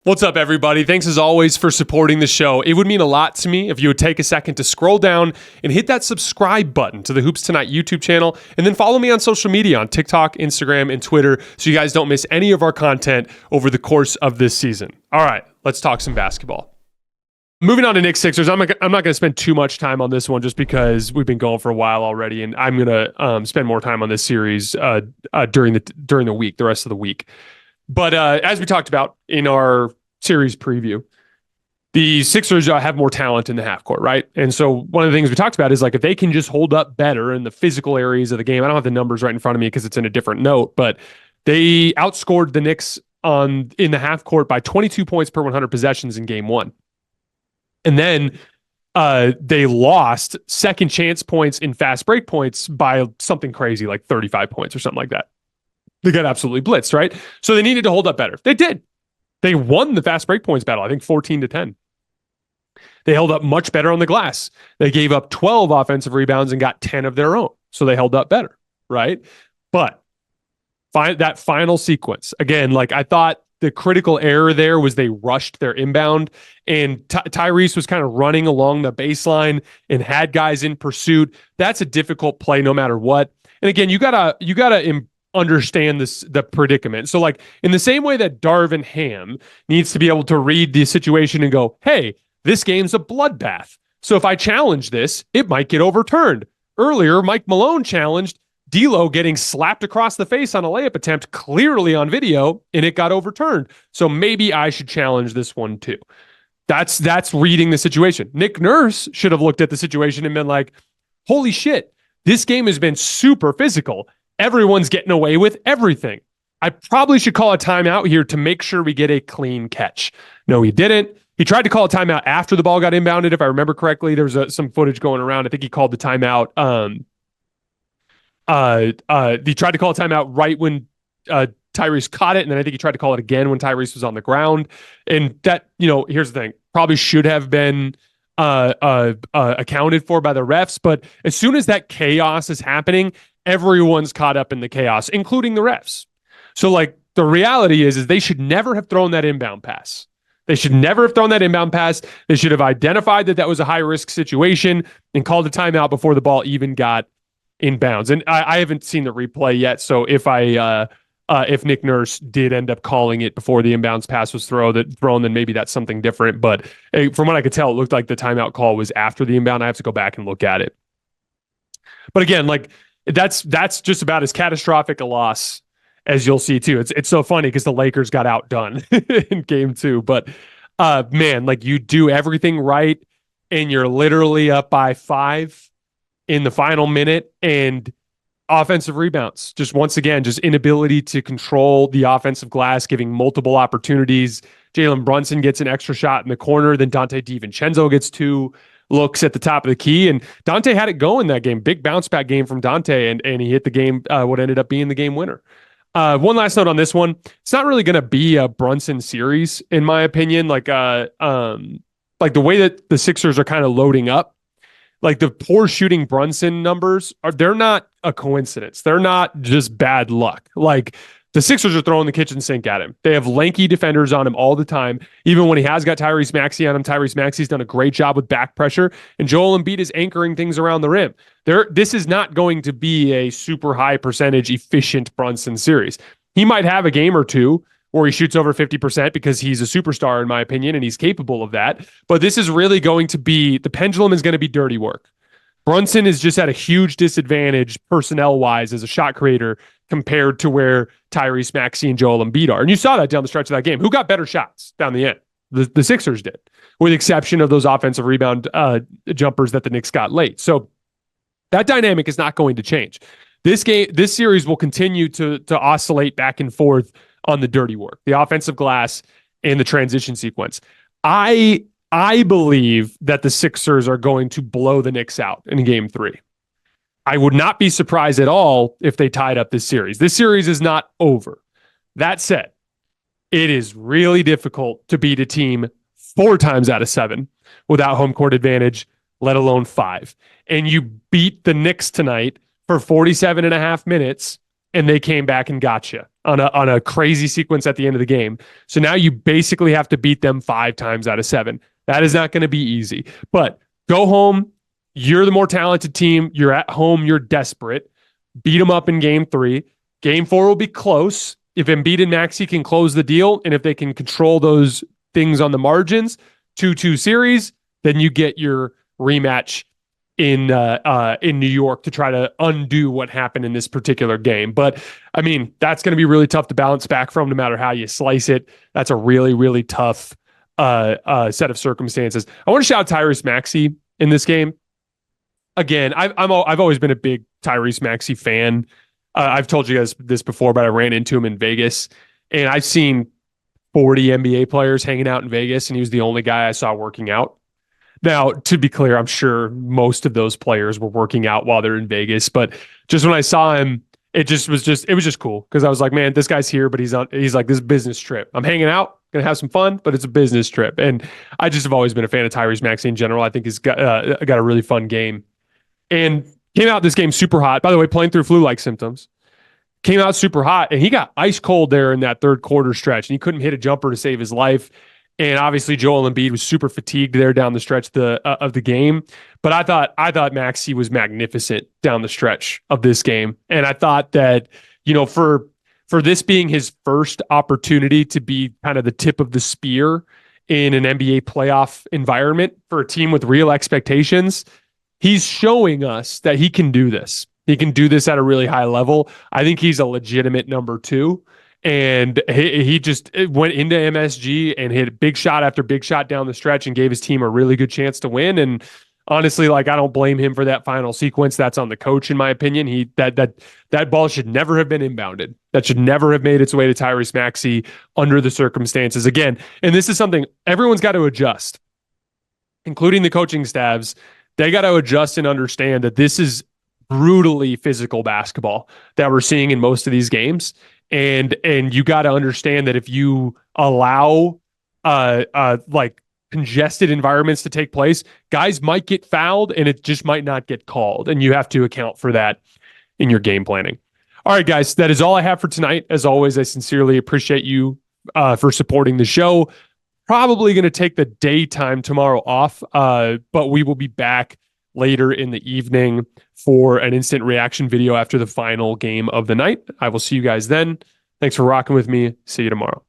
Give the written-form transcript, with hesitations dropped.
What's up, everybody? Thanks as always for supporting the show. It would mean a lot to me if you would take a second to scroll down and hit that subscribe button to the Hoops Tonight YouTube channel, and then follow me on social media on TikTok, Instagram, and Twitter so you guys don't miss any of our content over the course of this season. All right, let's talk some basketball. Moving on to Knicks-Sixers, I'm not going to spend too much time on this one just because we've been going for a while already, and I'm going to spend more time on this series during the week, the rest of the week. But as we talked about in our series preview, the Sixers have more talent in the half court, right? And so one of the things we talked about is like if they can just hold up better in the physical areas of the game. I don't have the numbers right in front of me because it's in a different note, but they outscored the Knicks in the half court by 22 points per 100 possessions in game one. And then they lost second chance points in fast break points by something crazy like 35 points or something like that. They got absolutely blitzed, right? So they needed to hold up better. They did. They won the fast break points battle, I think 14-10. They held up much better on the glass. They gave up 12 offensive rebounds and got 10 of their own. So they held up better, right? But that final sequence, again, like I thought the critical error there was they rushed their inbound, and Tyrese was kind of running along the baseline and had guys in pursuit. That's a difficult play no matter what. And again, you gotta understand the predicament. So like in the same way that Darvin Ham needs to be able to read the situation and go, hey, this game's a bloodbath. So if I challenge this, it might get overturned. Earlier, Mike Malone challenged D'Lo getting slapped across the face on a layup attempt clearly on video, and it got overturned. So maybe I should challenge this one too. That's reading the situation. Nick Nurse should have looked at the situation and been like, holy shit, this game has been super physical. Everyone's getting away with everything. I probably should call a timeout here to make sure we get a clean catch. No, he didn't. He tried to call a timeout after the ball got inbounded. If I remember correctly, there was some footage going around. I think he called the timeout. He tried to call a timeout right when Tyrese caught it, and then I think he tried to call it again when Tyrese was on the ground. And that, here's the thing, probably should have been accounted for by the refs. But as soon as that chaos is happening, everyone's caught up in the chaos, including the refs. So like the reality is they should never have thrown that inbound pass. They should never have thrown that inbound pass. They should have identified that was a high risk situation and called a timeout before the ball even got inbounds. And I haven't seen the replay yet. So if Nick Nurse did end up calling it before the inbounds pass was thrown, then maybe that's something different. But from what I could tell, it looked like the timeout call was after the inbound. I have to go back and look at it. But again, like that's just about as catastrophic a loss as you'll see too. It's so funny because the Lakers got outdone in game two, but man, like you do everything right and you're literally up by 5 in the final minute, and offensive rebounds, just once again, just inability to control the offensive glass, giving multiple opportunities. Jalen Brunson gets an extra shot in the corner, then Donte DiVincenzo gets 2 looks at the top of the key, and Donte had it going that game. Big bounce back game from Donte, and he hit the game, what ended up being the game winner. One last note on this one. It's not really going to be a Brunson series, in my opinion. Like the way that the Sixers are kind of loading up, like the poor shooting Brunson numbers they're not a coincidence. They're not just bad luck. Like the Sixers are throwing the kitchen sink at him. They have lanky defenders on him all the time. Even when he has got Tyrese Maxey on him, Tyrese Maxey's done a great job with back pressure, and Joel Embiid is anchoring things around the rim. This is not going to be a super high percentage efficient Brunson series. He might have a game or two where he shoots over 50% because he's a superstar, in my opinion, and he's capable of that. But this is really going to be, the pendulum is going to be dirty work. Brunson is just at a huge disadvantage personnel-wise as a shot creator compared to where Tyrese Maxey and Joel Embiid are. And you saw that down the stretch of that game. Who got better shots down the end? The Sixers did, with the exception of those offensive rebound jumpers that the Knicks got late. So that dynamic is not going to change. This series will continue to oscillate back and forth on the dirty work, the offensive glass, and the transition sequence. I believe that the Sixers are going to blow the Knicks out in game 3. I would not be surprised at all if they tied up this series. This series is not over. That said, it is really difficult to beat a team 4 times out of 7 without home court advantage, let alone 5. And you beat the Knicks tonight for 47 and a half minutes and they came back and got you on a crazy sequence at the end of the game. So now you basically have to beat them 5 times out of 7. That is not going to be easy. But go home. You're the more talented team. You're at home. You're desperate. Beat them up in game 3. Game 4 will be close. If Embiid and Maxey can close the deal, and if they can control those things on the margins, 2-2 series, then you get your rematch in New York to try to undo what happened in this particular game. But I mean, that's going to be really tough to bounce back from, no matter how you slice it. That's a really, really tough set of circumstances. I want to shout out Tyrese Maxey in this game. Again, I've always been a big Tyrese Maxey fan. I've told you guys this before, but I ran into him in Vegas, and I've seen 40 NBA players hanging out in Vegas, and he was the only guy I saw working out. Now, to be clear, I'm sure most of those players were working out while they're in Vegas, but just when I saw him, it was just cool, because I was like, man, this guy's here, but he's like, this is a business trip. I'm hanging out, gonna have some fun, but it's a business trip. And I just have always been a fan of Tyrese Maxey in general. I think he's got a really fun game, and came out this game super hot. By the way, playing through flu-like symptoms. Came out super hot, and he got ice cold there in that third quarter stretch, and he couldn't hit a jumper to save his life. And obviously, Joel Embiid was super fatigued there down the stretch of the game. But I thought Maxey was magnificent down the stretch of this game, and I thought that, you know, for this being his first opportunity to be kind of the tip of the spear in an NBA playoff environment for a team with real expectations, he's showing us that he can do this. He can do this at a really high level. I think he's a legitimate number 2. And he just went into MSG and hit big shot after big shot down the stretch and gave his team a really good chance to win. And honestly, like, I don't blame him for that final sequence. That's on the coach, in my opinion. That ball should never have been inbounded. That should never have made its way to Tyrese Maxey under the circumstances. Again, and this is something everyone's got to adjust, including the coaching staffs. They got to adjust and understand that this is brutally physical basketball that we're seeing in most of these games. And you got to understand that if you allow like congested environments to take place, guys might get fouled and it just might not get called. And you have to account for that in your game planning. All right, guys, that is all I have for tonight. As always, I sincerely appreciate you for supporting the show. Probably going to take the daytime tomorrow off, but we will be back later in the evening for an instant reaction video after the final game of the night. I will see you guys then. Thanks for rocking with me. See you tomorrow.